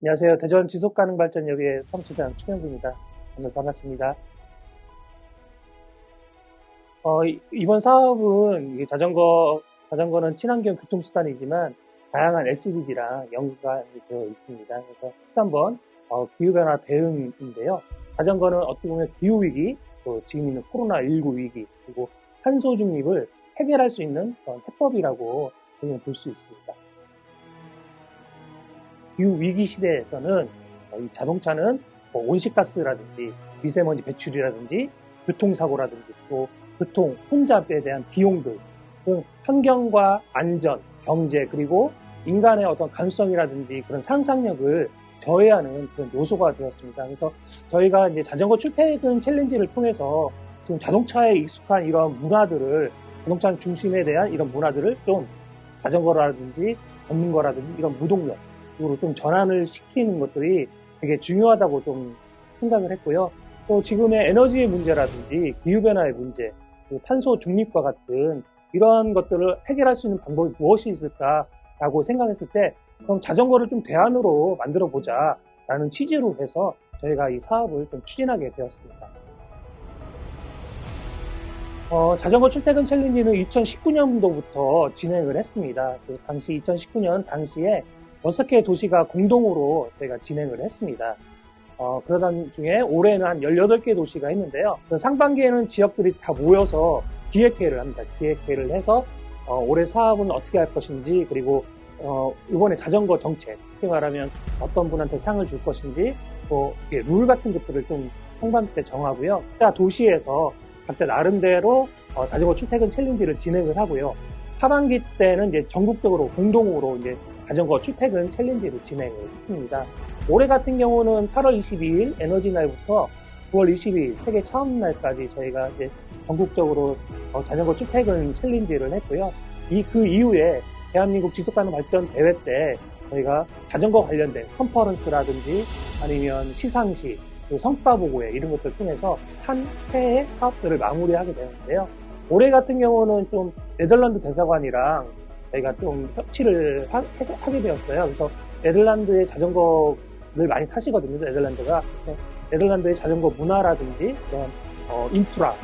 안녕하세요. 대전 지속가능발전협의회 사무처장 최영구입니다. 오늘 반갑습니다. 이번 사업은 자전거는 친환경 교통수단이지만 다양한 SDG랑 연관이 되어 있습니다. 그래서 한번 기후변화 대응인데요. 자전거는 어떻게 보면 기후위기, 또 지금 있는 코로나19 위기, 그리고 탄소 중립을 해결할 수 있는 그런 해법이라고 볼 수 있습니다. 기후위기 시대에서는 이 자동차는 온실가스라든지 미세먼지 배출이라든지 교통사고라든지 또 교통 혼잡에 대한 비용들 등 환경과 안전, 경제 그리고 인간의 어떤 감수성이라든지 그런 상상력을 저해하는 그런 요소가 되었습니다. 그래서 저희가 이제 자전거 출퇴근 챌린지를 통해서 지금 자동차에 익숙한 이런 문화들을 자동차 중심에 대한 이런 문화들을 좀 자전거라든지 걷는 거라든지 이런 무동력 으로 좀 전환을 시키는 것들이 되게 중요하다고 좀 생각을 했고요. 또 지금의 에너지의 문제라든지 기후변화의 문제, 탄소 중립과 같은 이러한 것들을 해결할 수 있는 방법이 무엇이 있을까라고 생각했을 때 그럼 자전거를 좀 대안으로 만들어 보자라는 취지로 해서 저희가 이 사업을 좀 추진하게 되었습니다. 자전거 출퇴근 챌린지는 2019년도부터 진행을 했습니다. 당시 2019년 당시에 6개 도시가 공동으로 저희가 진행을 했습니다. 그러던 중에 올해는 한 18개 도시가 했는데요. 상반기에는 지역들이 다 모여서 기획회의를 합니다. 기획회의를 해서 올해 사업은 어떻게 할 것인지 그리고 이번에 자전거 정책, 쉽게 말하면 어떤 분한테 상을 줄 것인지 또 룰 같은 것들을 좀 상반기 때 정하고요. 각자 도시에서 각자 나름대로 자전거 출퇴근 챌린지를 진행을 하고요. 하반기 때는 이제 전국적으로 공동으로 이제 자전거 출퇴근 챌린지를 진행을 했습니다. 올해 같은 경우는 8월 22일 에너지 날부터 9월 22일 세계 처음 날까지 저희가 이제 전국적으로 자전거 출퇴근 챌린지를 했고요. 그 이후에 대한민국 지속가능 발전 대회 때 저희가 자전거 관련된 컨퍼런스라든지 아니면 시상식, 성과 보고회 이런 것들을 통해서 한 해의 사업들을 마무리하게 되는데요. 올해 같은 경우는 좀 네덜란드 대사관이랑 저희가 좀 협치를 하게 되었어요. 그래서 네덜란드의 자전거를 많이 타시거든요. 네덜란드가. 네덜란드의 자전거 문화라든지 그런 인프라,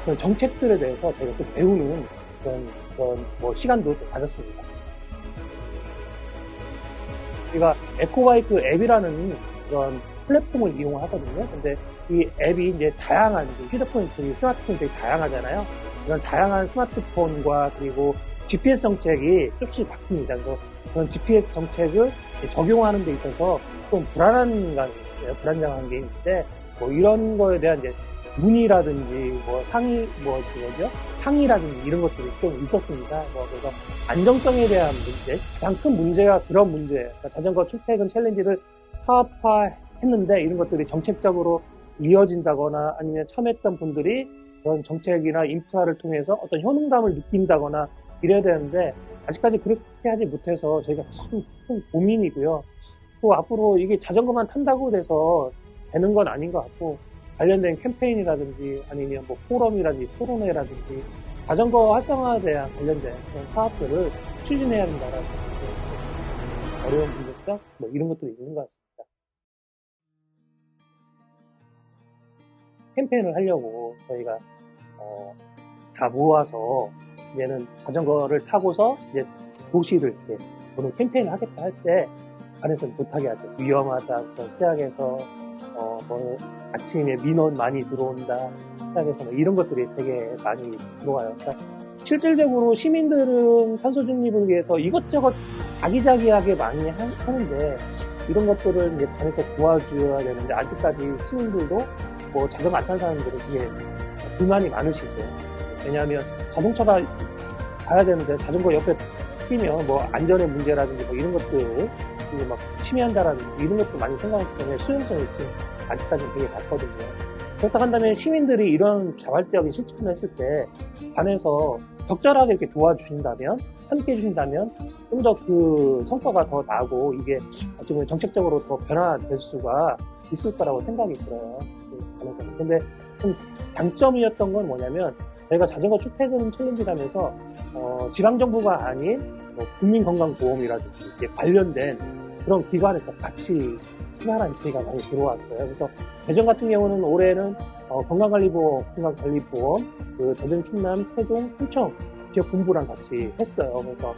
그런 정책들에 대해서 저희가 또 배우는 그런 시간도 또 가졌습니다. 우리가 에코바이크 앱이라는 그런 플랫폼을 이용하거든요. 근데 이 앱이 이제 다양한 휴대폰, 스마트폰이 되게 다양하잖아요. 이런 다양한 스마트폰과 그리고 GPS 정책이 조금씩 바뀝니다. 그래서 그런 GPS 정책을 적용하는 데 있어서 좀 불안한 감이 있어요. 불안정한 게 있는데, 이런 거에 대한 이제 문의라든지, 항의라든지 이런 것들이 좀 있었습니다. 그래서 안정성에 대한 문제, 가장 큰 문제가 그런 문제예요. 그러니까 자전거 출퇴근 챌린지를 사업화했는데 이런 것들이 정책적으로 이어진다거나 아니면 참여했던 분들이 그런 정책이나 인프라를 통해서 어떤 효능감을 느낀다거나 이래야 되는데 아직까지 그렇게 하지 못해서 저희가 참 큰 고민이고요. 또 앞으로 이게 자전거만 탄다고 해서 되는 건 아닌 것 같고 관련된 캠페인이라든지 아니면 포럼이라든지 토론회라든지 자전거 활성화에 대한 관련된 그런 사업들을 추진해야 된다라는 어려운 문제점 이런 것들이 있는 것 같습니다. 캠페인을 하려고 저희가 다 모아서 얘는 자전거를 타고서 이제 도시를 이렇게 보는 캠페인을 하겠다 할 때 안에서는 못하게 하죠. 위험하다, 시작해서 아침에 민원 많이 들어온다, 시작해서 이런 것들이 되게 많이 들어와요. 그러니까 실질적으로 시민들은 탄소 중립을 위해서 이것저것 아기자기하게 많이 하는데 이런 것들을 이제 반에서 도와줘야 되는데 아직까지 시민들도 자전거 안 타는 사람들은 되게 불만이 많으시고, 왜냐하면 자동차가 가야 되는데 자전거 옆에 끼면 안전의 문제라든지 이런 것들 막 침해한다라든지 이런 것도 많이 생각하기 때문에 수용성이 지금 아직까지는 되게 낮거든요. 그렇다고 한다면 시민들이 이런 자발적인 실천을 했을 때 반에서 적절하게 이렇게 도와주신다면, 함께 해주신다면 좀 더 그 성과가 더 나고 이게 어찌 보면 정책적으로 더 변화될 수가 있을 거라고 생각이 들어요. 근데 좀 장점이었던 건 뭐냐면 저희가 자전거 출퇴근 챌린지라면서 지방정부가 아닌 국민건강보험이라든지 관련된 그런 기관에서 같이 생활한 저희가 많이 들어왔어요. 그래서 대전 같은 경우는 올해는 건강관리보험, 그 대전, 충남, 세종, 충청 지역 본부랑 같이 했어요. 그래서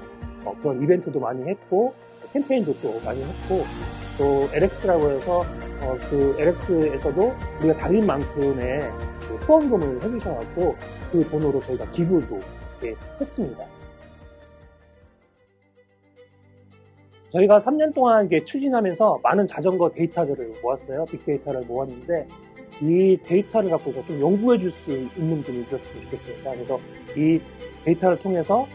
그런 이벤트도 많이 했고 캠페인도 또 많이 했고 또 LX라고 해서 그 LX에서도 우리가 달린 만큼의 그 후원금을 해주셔갖고 그 돈으로 저희가 기부도 했습니다. 저희가 3년 동안 이게 추진하면서 많은 자전거 데이터들을 모았어요. 빅데이터를 모았는데 이 데이터를 갖고서 좀 연구해 줄 수 있는 분이 있었으면 좋겠습니다. 그래서 이 데이터를 통해서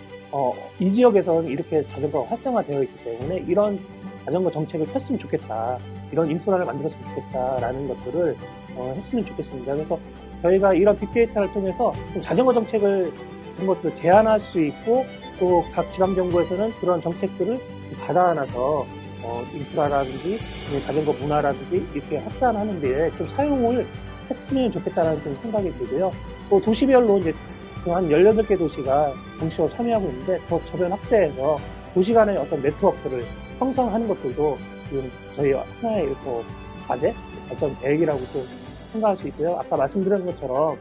이 지역에서는 이렇게 자전거가 활성화되어 있기 때문에 이런 자전거 정책을 폈으면 좋겠다. 이런 인프라를 만들었으면 좋겠다라는 것들을 했으면 좋겠습니다. 그래서 저희가 이런 빅데이터를 통해서 좀 자전거 정책을 그런 것들을 제안할 수 있고 또 각 지방정부에서는 그런 정책들을 받아안아서 인프라라든지 자전거 문화라든지 이렇게 확산하는 데에 좀 사용을 했으면 좋겠다는 좀 생각이 들고요. 또 도시별로 이제 한 18개 도시가 동시에 참여하고 있는데 더 저변 확대해서 도시 간의 어떤 네트워크를 형성하는 것들도 지금 저희 하나의 과제, 발전 계획이라고 또 생각할 수 있고요. 아까 말씀드린 것처럼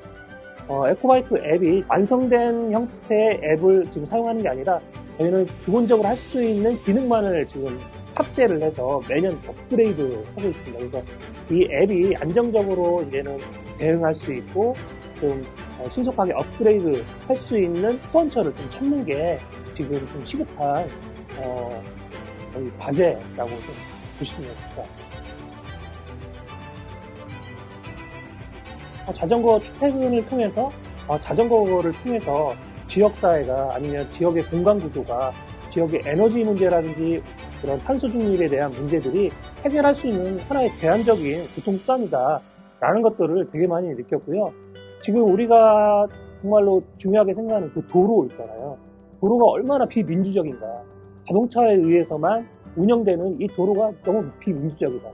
에코바이크 앱이 완성된 형태의 앱을 지금 사용하는 게 아니라 저희는 기본적으로 할 수 있는 기능만을 지금 탑재를 해서 매년 업그레이드 하고 있습니다. 그래서 이 앱이 안정적으로 이제는 대응할 수 있고 좀 신속하게 업그레이드 할 수 있는 후원처를 좀 찾는 게 지금 좀 시급한 과제라고 좀 보시면 될 것 같습니다. 자전거 출퇴근을 통해서 자전거를 통해서 지역사회가 아니면 지역의 공간 구조가 지역의 에너지 문제라든지 그런 탄소 중립에 대한 문제들이 해결할 수 있는 하나의 대안적인 교통수단이다 라는 것들을 되게 많이 느꼈고요. 지금 우리가 정말로 중요하게 생각하는 그 도로 있잖아요. 도로가 얼마나 비민주적인가. 자동차에 의해서만 운영되는 이 도로가 너무 비민주적이다.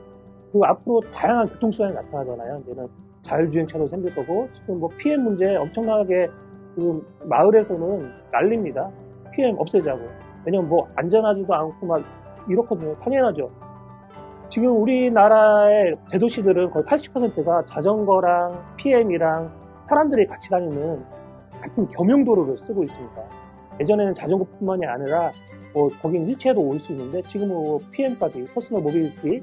그리고 앞으로 다양한 교통수단이 나타나잖아요. 이제는 자율주행차도 생길 거고 지금 뭐 PM 문제 엄청나게 지금 마을에서는 난립니다. PM 없애자고. 왜냐면 뭐 안전하지도 않고 막 이렇거든요. 당연하죠. 지금 우리나라의 대도시들은 거의 80%가 자전거랑 PM이랑 사람들이 같이 다니는 같은 겸용도로를 쓰고 있습니다. 예전에는 자전거뿐만이 아니라 거긴 휠체어도 올 수 있는데 지금은 PM까지 퍼스널 모빌리티,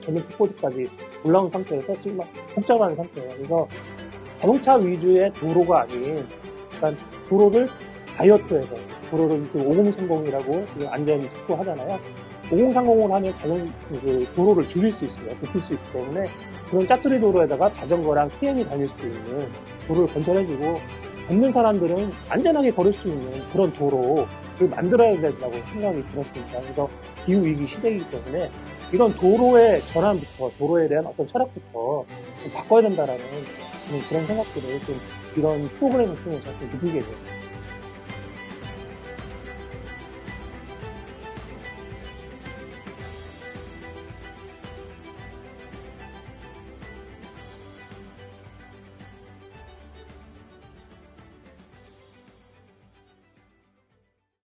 전용 킥보드까지 올라온 상태에서 지금 막 복잡한 상태예요. 그래서 자동차 위주의 도로가 아닌 일단 도로를 다이어트해서 도로를 5030이라고 안전 특구하잖아요. 5030을 하면 도로를 줄일 수 있어요. 좁힐 수 있기 때문에 그런 짜투리 도로에다가 자전거랑 TM이 다닐 수 있는 도로를 건설해주고 걷는 사람들은 안전하게 걸을 수 있는 그런 도로를 만들어야 된다고 생각이 들었습니다. 그래서 기후위기 시대이기 때문에 이런 도로의 전환부터 도로에 대한 어떤 철학부터 좀 바꿔야 된다라는 그런 생각들을 좀 이런 프로그램을 통해서 좀 느끼게 됐습니다.